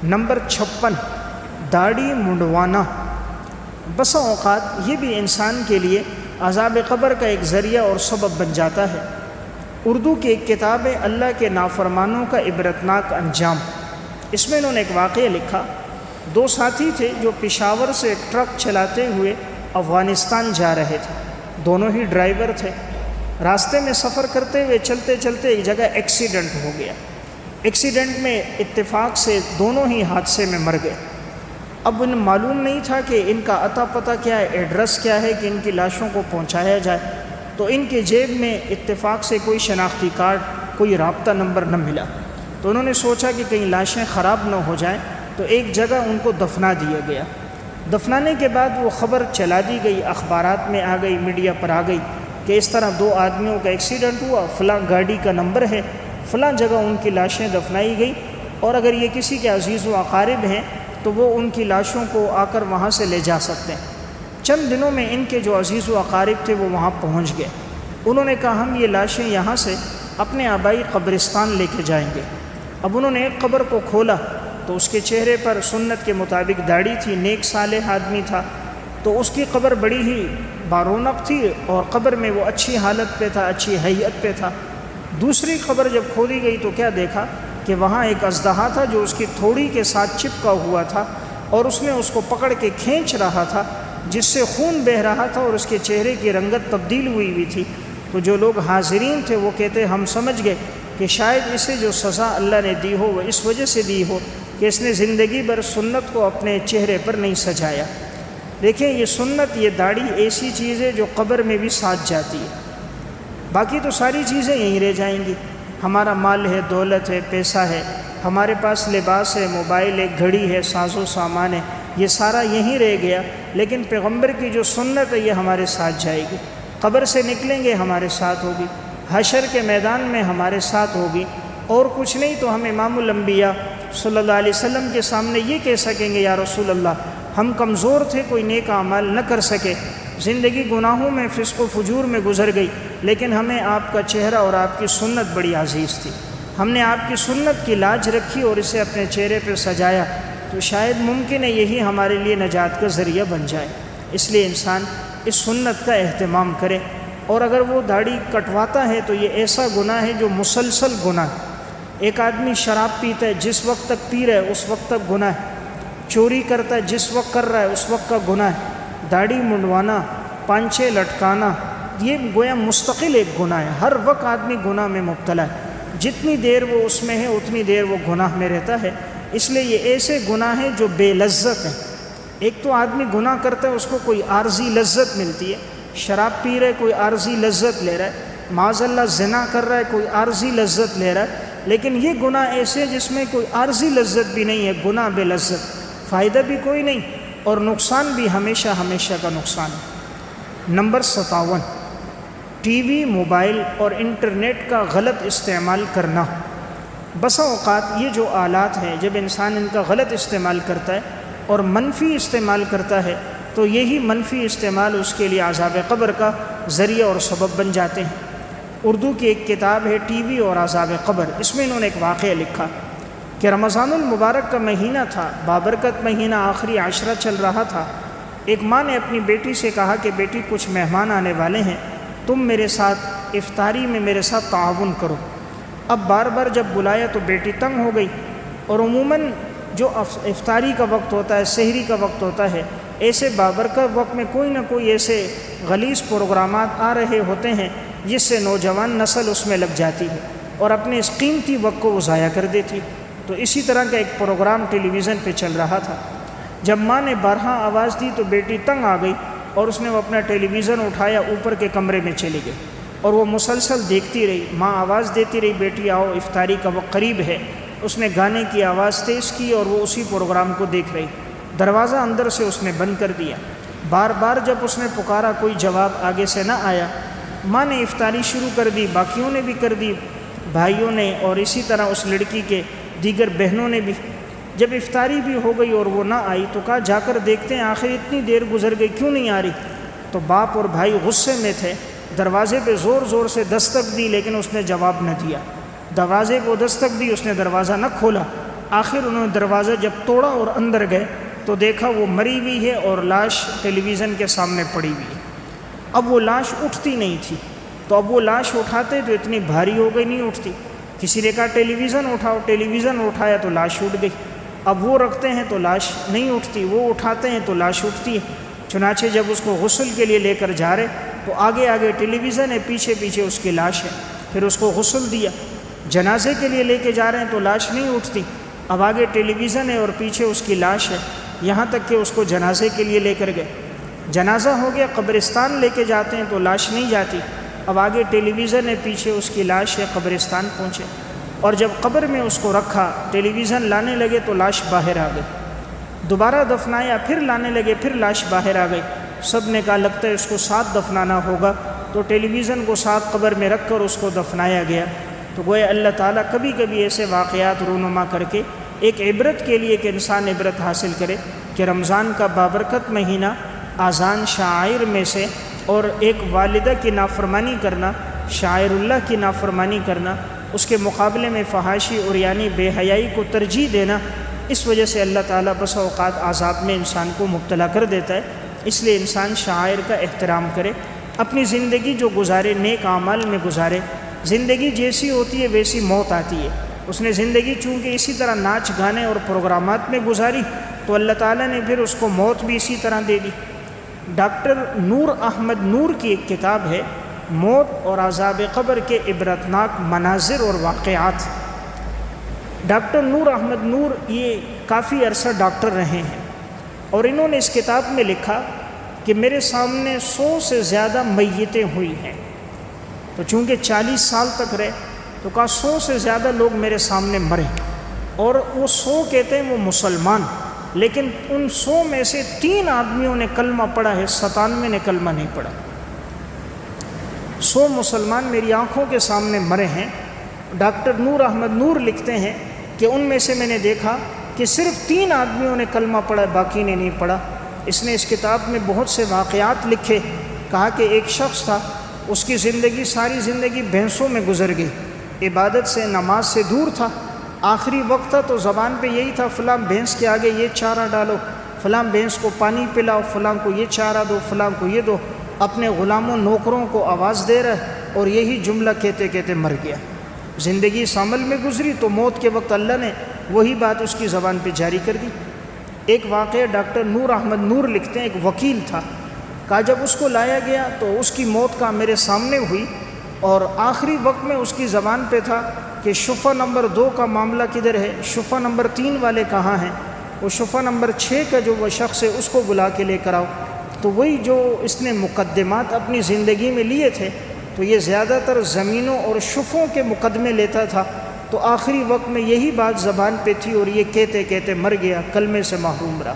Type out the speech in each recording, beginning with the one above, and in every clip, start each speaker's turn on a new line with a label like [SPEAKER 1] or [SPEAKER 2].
[SPEAKER 1] Number 56، داڑھی منڈوانا۔ بسا اوقات یہ بھی انسان کے لیے عذاب قبر کا ایک ذریعہ اور سبب بن جاتا ہے۔ اردو کی ایک کتاب ہے اللہ کے نافرمانوں کا عبرتناک انجام، اس میں انہوں نے ایک واقعہ لکھا۔ دو ساتھی تھے جو پشاور سے ٹرک چلاتے ہوئے افغانستان جا رہے تھے، دونوں ہی ڈرائیور تھے۔ راستے میں سفر کرتے ہوئے چلتے چلتے ایک جگہ ایکسیڈنٹ ہو گیا۔ ایکسیڈنٹ میں اتفاق سے دونوں ہی حادثے میں مر گئے۔ اب انہیں معلوم نہیں تھا کہ ان کا عطا پتہ کیا ہے، ایڈریس کیا ہے کہ ان کی لاشوں کو پہنچایا جائے، تو ان کے جیب میں اتفاق سے کوئی شناختی کارڈ، کوئی رابطہ نمبر نہ ملا۔ تو انہوں نے سوچا کہ کہیں لاشیں خراب نہ ہو جائیں، تو ایک جگہ ان کو دفنا دیا گیا۔ دفنانے کے بعد وہ خبر چلا دی گئی، اخبارات میں آ گئی، میڈیا پر آ گئی کہ اس طرح دو آدمیوں کا ایکسیڈنٹ ہوا، فلاں گاڑی کا نمبر ہے، فلاں جگہ ان کی لاشیں دفنائی گئی، اور اگر یہ کسی کے عزیز و اقارب ہیں تو وہ ان کی لاشوں کو آ کر وہاں سے لے جا سکتے ہیں۔ چند دنوں میں ان کے جو عزیز و اقارب تھے وہ وہاں پہنچ گئے۔ انہوں نے کہا ہم یہ لاشیں یہاں سے اپنے آبائی قبرستان لے کے جائیں گے۔ اب انہوں نے ایک قبر کو کھولا تو اس کے چہرے پر سنت کے مطابق داڑھی تھی، نیک صالح آدمی تھا، تو اس کی قبر بڑی ہی بارونق تھی اور قبر میں وہ اچھی حالت پہ تھا، اچھی حیت پہ تھا۔ دوسری قبر جب کھودی گئی تو کیا دیکھا کہ وہاں ایک اژدہا تھا جو اس کی تھوڑی کے ساتھ چپکا ہوا تھا، اور اس نے اس کو پکڑ کے کھینچ رہا تھا، جس سے خون بہہ رہا تھا اور اس کے چہرے کی رنگت تبدیل ہوئی تھی۔ تو جو لوگ حاضرین تھے وہ کہتے ہم سمجھ گئے کہ شاید اسے جو سزا اللہ نے دی ہو وہ اس وجہ سے دی ہو کہ اس نے زندگی بھر سنت کو اپنے چہرے پر نہیں سجایا۔ دیکھیں یہ سنت، یہ داڑھی ایسی چیز ہے جو قبر میں بھی ساتھ جاتی ہے، باقی تو ساری چیزیں یہیں رہ جائیں گی۔ ہمارا مال ہے، دولت ہے، پیسہ ہے، ہمارے پاس لباس ہے، موبائل ہے، گھڑی ہے، ساز و سامان ہے، یہ سارا یہیں رہ گیا، لیکن پیغمبر کی جو سنت ہے یہ ہمارے ساتھ جائے گی۔ قبر سے نکلیں گے ہمارے ساتھ ہوگی، حشر کے میدان میں ہمارے ساتھ ہوگی، اور کچھ نہیں تو ہم امام الانبیاء صلی اللہ علیہ وسلم کے سامنے یہ کہہ سکیں گے یا رسول اللہ ہم کمزور تھے، کوئی نیک اعمال نہ کر سکے، زندگی گناہوں میں فسق و فجور میں گزر گئی، لیکن ہمیں آپ کا چہرہ اور آپ کی سنت بڑی عزیز تھی، ہم نے آپ کی سنت کی لاج رکھی اور اسے اپنے چہرے پہ سجایا، تو شاید ممکن ہے یہی ہمارے لیے نجات کا ذریعہ بن جائے۔ اس لیے انسان اس سنت کا اہتمام کرے، اور اگر وہ داڑھی کٹواتا ہے تو یہ ایسا گناہ ہے جو مسلسل گناہ ہے۔ ایک آدمی شراب پیتا ہے، جس وقت تک پی رہا ہے اس وقت تک گناہ ہے، چوری کرتا ہے جس وقت کر رہا ہے اس وقت کا گناہ ہے، داڑھی منڈوانا، پانچے لٹکانا، یہ گویا مستقل ایک گناہ ہے، ہر وقت آدمی گناہ میں مبتلا ہے، جتنی دیر وہ اس میں ہے اتنی دیر وہ گناہ میں رہتا ہے۔ اس لیے یہ ایسے گناہ ہیں جو بے لذت ہیں۔ ایک تو آدمی گناہ کرتا ہے اس کو کوئی عارضی لذت ملتی ہے، شراب پی رہا ہے کوئی عارضی لذت لے رہا ہے، معاذ اللہ زنا کر رہا ہے کوئی عارضی لذت لے رہا ہے، لیکن یہ گناہ ایسے جس میں کوئی عارضی لذت بھی نہیں ہے، گناہ بے لذت، فائدہ بھی کوئی نہیں اور نقصان بھی ہمیشہ ہمیشہ کا نقصان ہے۔ نمبر 57، ٹی وی، موبائل اور انٹرنیٹ کا غلط استعمال کرنا۔ بسا اوقات یہ جو آلات ہیں جب انسان ان کا غلط استعمال کرتا ہے اور منفی استعمال کرتا ہے تو یہی منفی استعمال اس کے لیے عذاب قبر کا ذریعہ اور سبب بن جاتے ہیں۔ اردو کی ایک کتاب ہے ٹی وی اور عذاب قبر، اس میں انہوں نے ایک واقعہ لکھا کہ رمضان المبارک کا مہینہ تھا، بابرکت مہینہ، آخری عشرہ چل رہا تھا۔ ایک ماں نے اپنی بیٹی سے کہا کہ بیٹی کچھ مہمان آنے والے ہیں، تم میرے ساتھ افطاری میں میرے ساتھ تعاون کرو۔ اب بار بار جب بلایا تو بیٹی تنگ ہو گئی، اور عموماً جو افطاری کا وقت ہوتا ہے، سحری کا وقت ہوتا ہے، ایسے بابرکت وقت میں کوئی نہ کوئی ایسے غلیظ پروگرامات آ رہے ہوتے ہیں جس سے نوجوان نسل اس میں لگ جاتی ہے اور اپنے اس قیمتی وقت کو وہ ضائع کر دیتی۔ تو اسی طرح کا ایک پروگرام ٹیلی ویژن پہ چل رہا تھا۔ جب ماں نے بارہا آواز دی تو بیٹی تنگ آ گئی اور اس نے وہ اپنا ٹیلی ویژن اٹھایا، اوپر کے کمرے میں چلی گئی اور وہ مسلسل دیکھتی رہی۔ ماں آواز دیتی رہی بیٹی آؤ افطاری کا وقت قریب ہے، اس نے گانے کی آواز تیز کی اور وہ اسی پروگرام کو دیکھ رہی۔ دروازہ اندر سے اس نے بند کر دیا۔ بار بار جب اس نے پکارا کوئی جواب آگے سے نہ آیا، ماں نے افطاری شروع کر دی، باقیوں نے بھی کر دی، بھائیوں نے اور اسی طرح اس لڑکی کے دیگر بہنوں نے بھی۔ جب افطاری بھی ہو گئی اور وہ نہ آئی تو کہا جا کر دیکھتے ہیں آخر اتنی دیر گزر گئی کیوں نہیں آ رہی۔ تو باپ اور بھائی غصے میں تھے، دروازے پہ زور زور سے دستک دی لیکن اس نے جواب نہ دیا۔ دروازے کو دستک دی، اس نے دروازہ نہ کھولا آخر انہوں نے دروازہ جب توڑا اور اندر گئے تو دیکھا وہ مری ہوئی ہے اور لاش ٹیلی ویژن کے سامنے پڑی ہوئی ہے۔ اب وہ لاش اٹھتی نہیں تھی، تو اب وہ لاش اٹھاتے تو اتنی بھاری ہو گئی نہیں اٹھتی۔ کسی نے کہا ٹیلی ویژن اٹھاؤ، ٹیلی ویژن اٹھایا تو لاش اٹھ گئی۔ اب وہ رکھتے ہیں تو لاش نہیں اٹھتی، وہ اٹھاتے ہیں تو لاش اٹھتی ہے۔ چنانچہ جب اس کو غسل کے لیے لے کر جا رہے تو آگے آگے ٹیلی ویژن ہے، پیچھے پیچھے اس کی لاش ہے۔ پھر اس کو غسل دیا، جنازے کے لیے لے کے جا رہے ہیں تو لاش نہیں اٹھتی، اب آگے ٹیلی ویژن ہے اور پیچھے اس کی لاش ہے، یہاں تک کہ اس کو جنازے کے لیے لے کر گئے۔ جنازہ ہو گیا، قبرستان لے کے جاتے ہیں تو لاش نہیں جاتی، اب آگے ٹیلی ویژن ہے، پیچھے اس کی لاش ہے، قبرستان پہنچے اور جب قبر میں اس کو رکھا، ٹیلی ویژن لانے لگے تو لاش باہر آ گئی۔ دوبارہ دفنایا، پھر لانے لگے، پھر لاش باہر آ گئی۔ سب نے کہا لگتا ہے اس کو ساتھ دفنانا ہوگا، تو ٹیلی ویژن کو ساتھ قبر میں رکھ کر اس کو دفنایا گیا۔ تو گویا اللہ تعالیٰ کبھی کبھی ایسے واقعات رونما کر کے ایک عبرت کے لیے کہ انسان عبرت حاصل کرے کہ رمضان کا بابرکت مہینہ اذان شعائر میں سے، اور ایک والدہ کی نافرمانی کرنا، شاعر اللہ کی نافرمانی کرنا، اس کے مقابلے میں فحاشی اور یعنی بے حیائی کو ترجیح دینا، اس وجہ سے اللہ تعالیٰ بسا اوقات عذاب میں انسان کو مبتلا کر دیتا ہے۔ اس لیے انسان شاعر کا احترام کرے، اپنی زندگی جو گزارے نیک اعمال میں گزارے۔ زندگی جیسی ہوتی ہے ویسی موت آتی ہے۔ اس نے زندگی چونکہ اسی طرح ناچ گانے اور پروگرامات میں گزاری تو اللہ تعالیٰ نے پھر اس کو موت بھی اسی طرح دے دی۔ ڈاکٹر نور احمد نور کی ایک کتاب ہے، موت اور عذاب قبر کے عبرتناک مناظر اور واقعات۔ ڈاکٹر نور احمد نور یہ کافی عرصہ ڈاکٹر رہے ہیں، اور انہوں نے اس کتاب میں لکھا کہ میرے سامنے 100 سے زیادہ میتیں ہوئی ہیں، تو چونکہ 40 سال تک رہے تو کہا 100 سے زیادہ لوگ میرے سامنے مرے، اور وہ 100 کہتے ہیں وہ مسلمان، لیکن ان 100 میں سے 3 آدمیوں نے کلمہ پڑھا ہے، 97 نے کلمہ نہیں پڑھا۔ 100 مسلمان میری آنکھوں کے سامنے مرے ہیں۔ ڈاکٹر نور احمد نور لکھتے ہیں کہ ان میں سے میں نے دیکھا کہ صرف 3 آدمیوں نے کلمہ پڑھا، باقی نے نہیں پڑھا۔ اس نے اس کتاب میں بہت سے واقعات لکھے، کہا کہ ایک شخص تھا، اس کی زندگی ساری زندگی بھینسوں میں گزر گئی، عبادت سے نماز سے دور تھا، آخری وقت تھا تو زبان پہ یہی تھا فلاں بھینس کے آگے یہ چارہ ڈالو، فلاں بھینس کو پانی پلاؤ، فلاں کو یہ چارہ دو، فلاں کو یہ دو، اپنے غلاموں نوکروں کو آواز دے رہا، اور یہی جملہ کہتے کہتے مر گیا۔ زندگی اس عمل میں گزری تو موت کے وقت اللہ نے وہی بات اس کی زبان پہ جاری کر دی۔ ایک واقعہ ڈاکٹر نور احمد نور لکھتے ہیں، ایک وکیل تھا، کہا جب اس کو لایا گیا تو اس کی موت کا میرے سامنے ہوئی، اور آخری وقت میں اس کی زبان پہ تھا کہ شفا نمبر 2 کا معاملہ کدھر ہے، شفا نمبر 3 والے کہاں ہیں، وہ شفا نمبر 6 کا جو وہ شخص ہے اس کو بلا کے لے کر آؤ۔ تو وہی جو اس نے مقدمات اپنی زندگی میں لیے تھے، تو یہ زیادہ تر زمینوں اور شفوں کے مقدمے لیتا تھا، تو آخری وقت میں یہی بات زبان پہ تھی اور یہ کہتے کہتے مر گیا، کلمے سے محروم رہا۔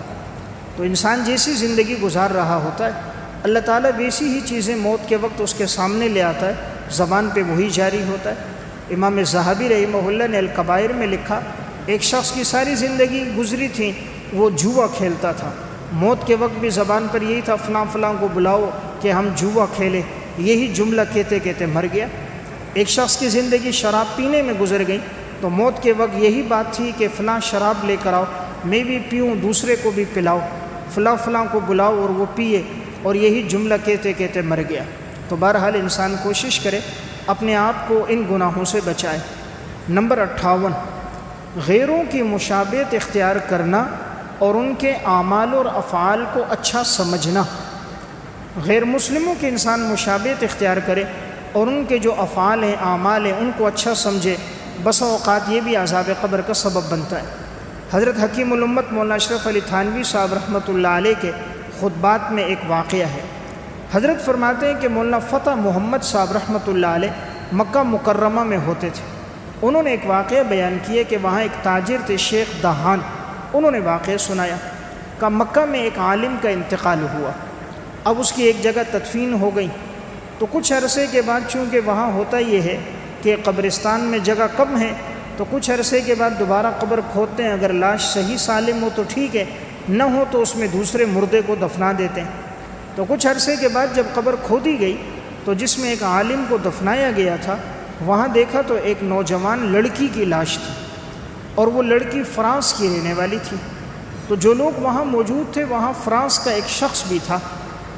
[SPEAKER 1] تو انسان جیسی زندگی گزار رہا ہوتا ہے، اللہ تعالیٰ ویسی ہی چیزیں موت کے وقت اس کے سامنے لے آتا ہے، زبان پہ وہی جاری ہوتا ہے۔ امام ذہبی رحمہ اللہ نے الکبائر میں لکھا، ایک شخص کی ساری زندگی گزری تھی وہ جوا کھیلتا تھا، موت کے وقت بھی زبان پر یہی تھا فلاں فلاں کو بلاؤ کہ ہم جوا کھیلیں، یہی جملہ کہتے کہتے مر گیا۔ ایک شخص کی زندگی شراب پینے میں گزر گئی تو موت کے وقت یہی بات تھی کہ فلاں شراب لے کر آؤ، میں بھی پیوں، دوسرے کو بھی پلاؤ، فلاں فلاں کو بلاؤ اور وہ پیے، اور یہی جملہ کہتے کہتے مر گیا۔ تو بہرحال انسان کوشش کرے اپنے آپ کو ان گناہوں سے بچائے۔ نمبر 58، غیروں کی مشابہت اختیار کرنا اور ان کے اعمال اور افعال کو اچھا سمجھنا۔ غیر مسلموں کے انسان مشابہت اختیار کرے اور ان کے جو افعال ہیں، اعمال ہیں، ان کو اچھا سمجھے، بسا اوقات یہ بھی عذاب قبر کا سبب بنتا ہے۔ حضرت حکیم الامت مولانا اشرف علی تھانوی صاحب رحمۃ اللہ علیہ کے خطبات میں ایک واقعہ ہے۔ حضرت فرماتے ہیں کہ مولانا فتح محمد صاحب رحمۃ اللہ علیہ مکہ مکرمہ میں ہوتے تھے۔ انہوں نے ایک واقعہ بیان کیا کہ وہاں ایک تاجر تھے شیخ دہان، انہوں نے واقعہ سنایا کہ مکہ میں ایک عالم کا انتقال ہوا، اب اس کی ایک جگہ تدفین ہو گئی، تو کچھ عرصے کے بعد چونکہ وہاں ہوتا یہ ہے کہ قبرستان میں جگہ کم ہے، تو کچھ عرصے کے بعد دوبارہ قبر کھودتے ہیں، اگر لاش صحیح سالم ہو تو ٹھیک ہے، نہ ہو تو اس میں دوسرے مردے کو دفنا دیتے ہیں۔ تو کچھ عرصے کے بعد جب قبر کھودی گئی تو جس میں ایک عالم کو دفنایا گیا تھا، وہاں دیکھا تو ایک نوجوان لڑکی کی لاش تھی۔ اور وہ لڑکی فرانس کی رہنے والی تھی۔ تو جو لوگ وہاں موجود تھے، وہاں فرانس کا ایک شخص بھی تھا،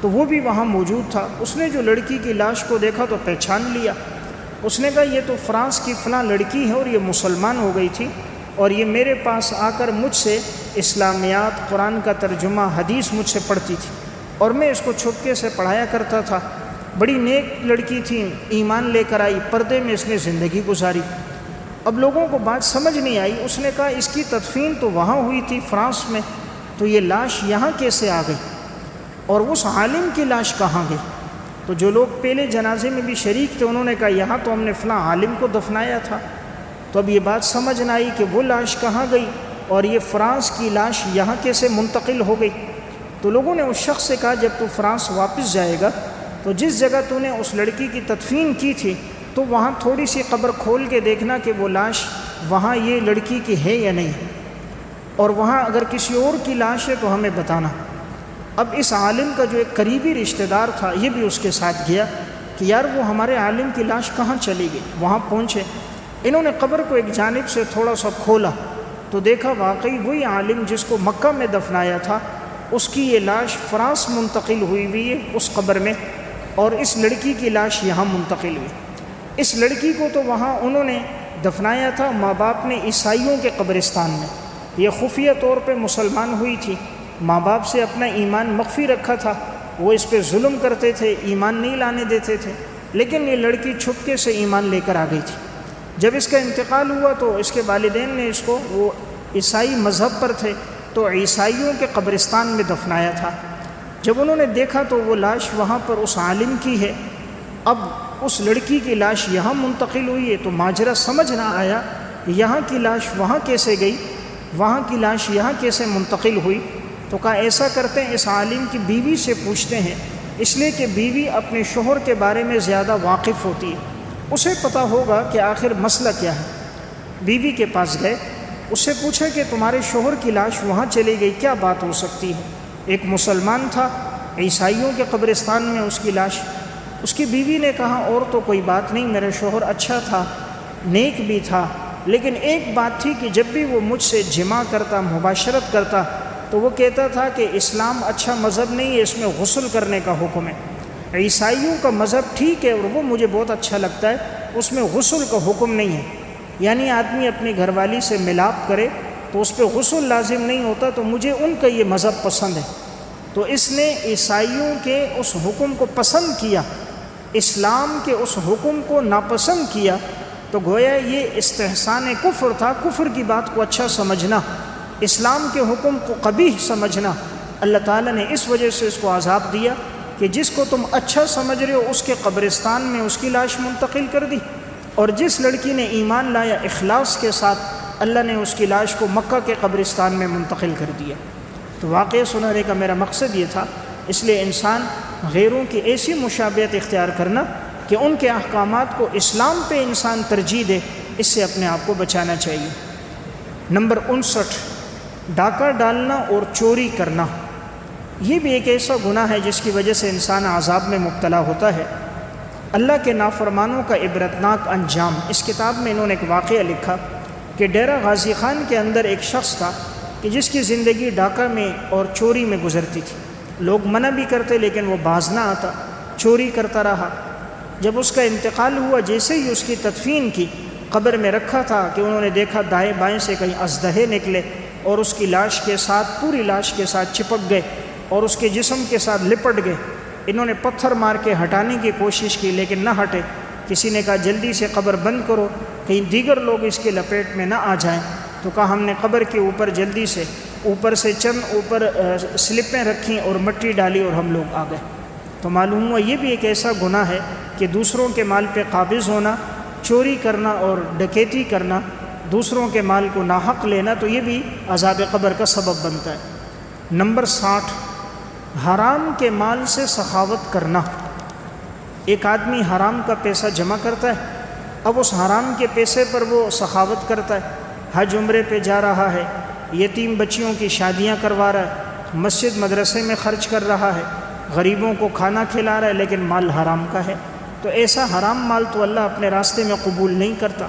[SPEAKER 1] تو وہ بھی وہاں موجود تھا۔ اس نے جو لڑکی کی لاش کو دیکھا تو پہچان لیا۔ اس نے کہا یہ تو فرانس کی فلاں لڑکی ہے اور یہ مسلمان ہو گئی تھی، اور یہ میرے پاس آ کر مجھ سے اسلامیات، قرآن کا ترجمہ، حدیث مجھ سے پڑھتی تھی، اور میں اس کو چھپکے سے پڑھایا کرتا تھا۔ بڑی نیک لڑکی تھی، ایمان لے کر آئی، پردے میں اس نے زندگی گزاری۔ اب لوگوں کو بات سمجھ نہیں آئی۔ اس نے کہا اس کی تدفین تو وہاں ہوئی تھی فرانس میں، تو یہ لاش یہاں کیسے آ گئی، اور اس عالم کی لاش کہاں گئی؟ تو جو لوگ پہلے جنازے میں بھی شریک تھے انہوں نے کہا یہاں تو ہم نے فلاں عالم کو دفنایا تھا۔ تو اب یہ بات سمجھ نہ آئی کہ وہ لاش کہاں گئی اور یہ فرانس کی لاش یہاں کیسے منتقل ہو گئی۔ تو لوگوں نے اس شخص سے کہا جب تو فرانس واپس جائے گا تو جس جگہ تو نے اس لڑکی کی تدفین کی تھی تو وہاں تھوڑی سی قبر کھول کے دیکھنا کہ وہ لاش وہاں یہ لڑکی کی ہے یا نہیں، اور وہاں اگر کسی اور کی لاش ہے تو ہمیں بتانا۔ اب اس عالم کا جو ایک قریبی رشتہ دار تھا یہ بھی اس کے ساتھ گیا کہ یار وہ ہمارے عالم کی لاش کہاں چلی گئی۔ وہاں پہنچے، انہوں نے قبر کو ایک جانب سے تھوڑا سا کھولا تو دیکھا واقعی وہی عالم جس کو مکہ میں دفنایا تھا اس کی یہ لاش فرانس منتقل ہوئی ہے اس قبر میں، اور اس لڑکی کی لاش یہاں منتقل ہوئی۔ اس لڑکی کو تو وہاں انہوں نے دفنایا تھا، ماں باپ نے عیسائیوں کے قبرستان میں، یہ خفیہ طور پہ مسلمان ہوئی تھی، ماں باپ سے اپنا ایمان مخفی رکھا تھا، وہ اس پہ ظلم کرتے تھے، ایمان نہیں لانے دیتے تھے، لیکن یہ لڑکی چھپکے سے ایمان لے کر آ گئی تھی۔ جب اس کا انتقال ہوا تو اس کے والدین نے اس کو، وہ عیسائی مذہب پر تھے تو عیسائیوں کے قبرستان میں دفنایا تھا۔ جب انہوں نے دیکھا تو وہ لاش وہاں پر اس عالم کی ہے، اب اس لڑکی کی لاش یہاں منتقل ہوئی ہے، تو ماجرا سمجھ نہ آیا یہاں کی لاش وہاں کیسے گئی، وہاں کی لاش یہاں کیسے منتقل ہوئی۔ تو کہا ایسا کرتے ہیں اس عالم کی بیوی سے پوچھتے ہیں، اس لیے کہ بیوی اپنے شوہر کے بارے میں زیادہ واقف ہوتی ہے، اسے پتہ ہوگا کہ آخر مسئلہ کیا ہے۔ بیوی کے پاس گئے، اس سے پوچھا کہ تمہارے شوہر کی لاش وہاں چلی گئی، کیا بات ہو سکتی ہے؟ ایک مسلمان تھا، عیسائیوں کے قبرستان میں اس کی لاش۔ اس کی بیوی نے کہا اور تو کوئی بات نہیں، میرا شوہر اچھا تھا، نیک بھی تھا، لیکن ایک بات تھی کہ جب بھی وہ مجھ سے جماع کرتا، مباشرت کرتا، تو وہ کہتا تھا کہ اسلام اچھا مذہب نہیں ہے، اس میں غسل کرنے کا حکم ہے۔ عیسائیوں کا مذہب ٹھیک ہے اور وہ مجھے بہت اچھا لگتا ہے، اس میں غسل کا حکم نہیں ہے، یعنی آدمی اپنی گھر والی سے ملاپ کرے تو اس پہ غسل لازم نہیں ہوتا، تو مجھے ان کا یہ مذہب پسند ہے۔ تو اس نے عیسائیوں کے اس حکم کو پسند کیا، اسلام کے اس حکم کو ناپسند کیا، تو گویا یہ استحسان کفر تھا، کفر کی بات کو اچھا سمجھنا، اسلام کے حکم کو قبیح سمجھنا۔ اللہ تعالیٰ نے اس وجہ سے اس کو عذاب دیا کہ جس کو تم اچھا سمجھ رہے ہو اس کے قبرستان میں اس کی لاش منتقل کر دی، اور جس لڑکی نے ایمان لایا اخلاص کے ساتھ اللہ نے اس کی لاش کو مکہ کے قبرستان میں منتقل کر دیا۔ تو واقعہ سنانے کا میرا مقصد یہ تھا، اس لیے انسان غیروں کی ایسی مشابہت اختیار کرنا کہ ان کے احکامات کو اسلام پہ انسان ترجیح دے، اس سے اپنے آپ کو بچانا چاہیے۔ نمبر 59، ڈاکہ ڈالنا اور چوری کرنا۔ یہ بھی ایک ایسا گناہ ہے جس کی وجہ سے انسان عذاب میں مبتلا ہوتا ہے۔ اللہ کے نافرمانوں کا عبرتناک انجام، اس کتاب میں انہوں نے ایک واقعہ لکھا کہ ڈیرہ غازی خان کے اندر ایک شخص تھا کہ جس کی زندگی ڈاکہ میں اور چوری میں گزرتی تھی۔ لوگ منع بھی کرتے لیکن وہ باز نہ آتا، چوری کرتا رہا۔ جب اس کا انتقال ہوا، جیسے ہی اس کی تدفین کی، قبر میں رکھا تھا کہ انہوں نے دیکھا دائیں بائیں سے کہیں اژدہے نکلے اور اس کی لاش کے ساتھ، پوری لاش کے ساتھ چپک گئے اور اس کے جسم کے ساتھ لپٹ گئے۔ انہوں نے پتھر مار کے ہٹانے کی کوشش کی لیکن نہ ہٹے۔ کسی نے کہا جلدی سے قبر بند کرو کہیں دیگر لوگ اس کے لپیٹ میں نہ آ جائیں، تو کہا ہم نے قبر کے اوپر جلدی سے اوپر سے چند سلپیں رکھیں اور مٹی ڈالی اور ہم لوگ آ گئے۔ تو معلوم ہوا یہ بھی ایک ایسا گناہ ہے کہ دوسروں کے مال پہ قابض ہونا، چوری کرنا اور ڈکیتی کرنا، دوسروں کے مال کو ناحق لینا، تو یہ بھی عذاب قبر کا سبب بنتا ہے۔ نمبر 60، حرام کے مال سے سخاوت کرنا۔ ایک آدمی حرام کا پیسہ جمع کرتا ہے، اب اس حرام کے پیسے پر وہ سخاوت کرتا ہے، حج عمرے پہ جا رہا ہے، یتیم بچیوں کی شادیاں کروا رہا ہے، مسجد مدرسے میں خرچ کر رہا ہے، غریبوں کو کھانا کھلا رہا ہے، لیکن مال حرام کا ہے، تو ایسا حرام مال تو اللہ اپنے راستے میں قبول نہیں کرتا۔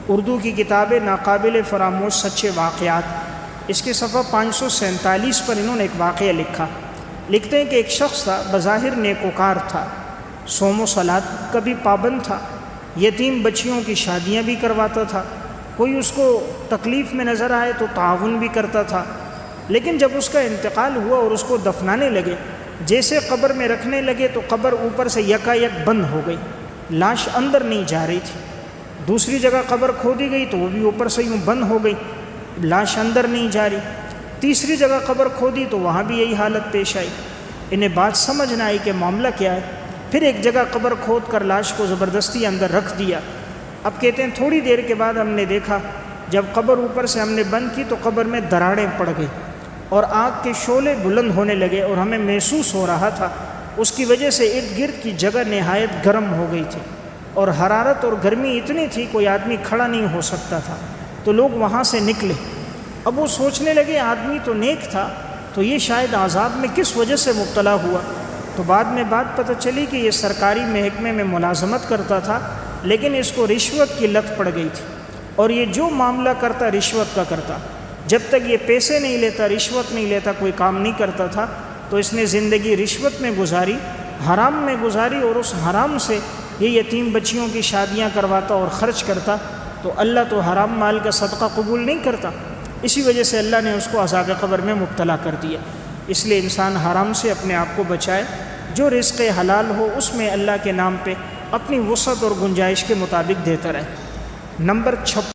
[SPEAKER 1] اردو کی کتاب ناقابل فراموش سچے واقعات، اس کے صفحہ 547 پر انہوں نے ایک واقعہ لکھا۔ لکھتے ہیں کہ ایک شخص تھا، بظاہر نیکوکار تھا، صوم و صلات کا بھی پابند تھا، یتیم بچیوں کی شادیاں بھی کرواتا تھا، کوئی اس کو تکلیف میں نظر آئے تو تعاون بھی کرتا تھا۔ لیکن جب اس کا انتقال ہوا اور اس کو دفنانے لگے، جیسے قبر میں رکھنے لگے تو قبر اوپر سے یکا یک بند ہو گئی، لاش اندر نہیں جا رہی تھی۔ دوسری جگہ قبر کھودی گئی تو وہ بھی اوپر سے یوں بند ہو گئی، لاش اندر نہیں جا رہی۔ تیسری جگہ قبر کھودی تو وہاں بھی یہی حالت پیش آئی۔ انہیں بات سمجھ نہ آئی کہ معاملہ کیا ہے۔ پھر ایک جگہ قبر کھود کر لاش کو زبردستی اندر رکھ دیا۔ اب کہتے ہیں تھوڑی دیر کے بعد ہم نے دیکھا، جب قبر اوپر سے ہم نے بند کی تو قبر میں دراڑیں پڑ گئی اور آگ کے شعلے بلند ہونے لگے، اور ہمیں محسوس ہو رہا تھا اس کی وجہ سے ارد گرد کی جگہ نہایت گرم ہو گئی تھی، اور حرارت اور گرمی اتنی تھی کوئی آدمی کھڑا نہیں ہو سکتا تھا۔ تو لوگ وہاں سے نکلے۔ اب وہ سوچنے لگے آدمی تو نیک تھا، تو یہ شاید عذاب میں کس وجہ سے مبتلا ہوا۔ تو بعد میں بات پتہ چلی کہ یہ سرکاری محکمے میں ملازمت کرتا تھا، لیکن اس کو رشوت کی لت پڑ گئی تھی، اور یہ جو معاملہ کرتا رشوت کا کرتا۔ جب تک یہ پیسے نہیں لیتا، رشوت نہیں لیتا، کوئی کام نہیں کرتا تھا، تو اس نے زندگی رشوت میں گزاری، حرام میں گزاری، اور اس حرام سے یہ یتیم بچیوں کی شادیاں کرواتا اور خرچ کرتا۔ تو اللہ تو حرام مال کا صدقہ قبول نہیں کرتا، اسی وجہ سے اللہ نے اس کو عذاب قبر میں مبتلا کر دیا۔ اس لیے انسان حرام سے اپنے آپ کو بچائے، جو رزق حلال ہو اس میں اللہ کے نام پہ اپنی وسعت اور گنجائش کے مطابق دیتا رہے۔ نمبر 56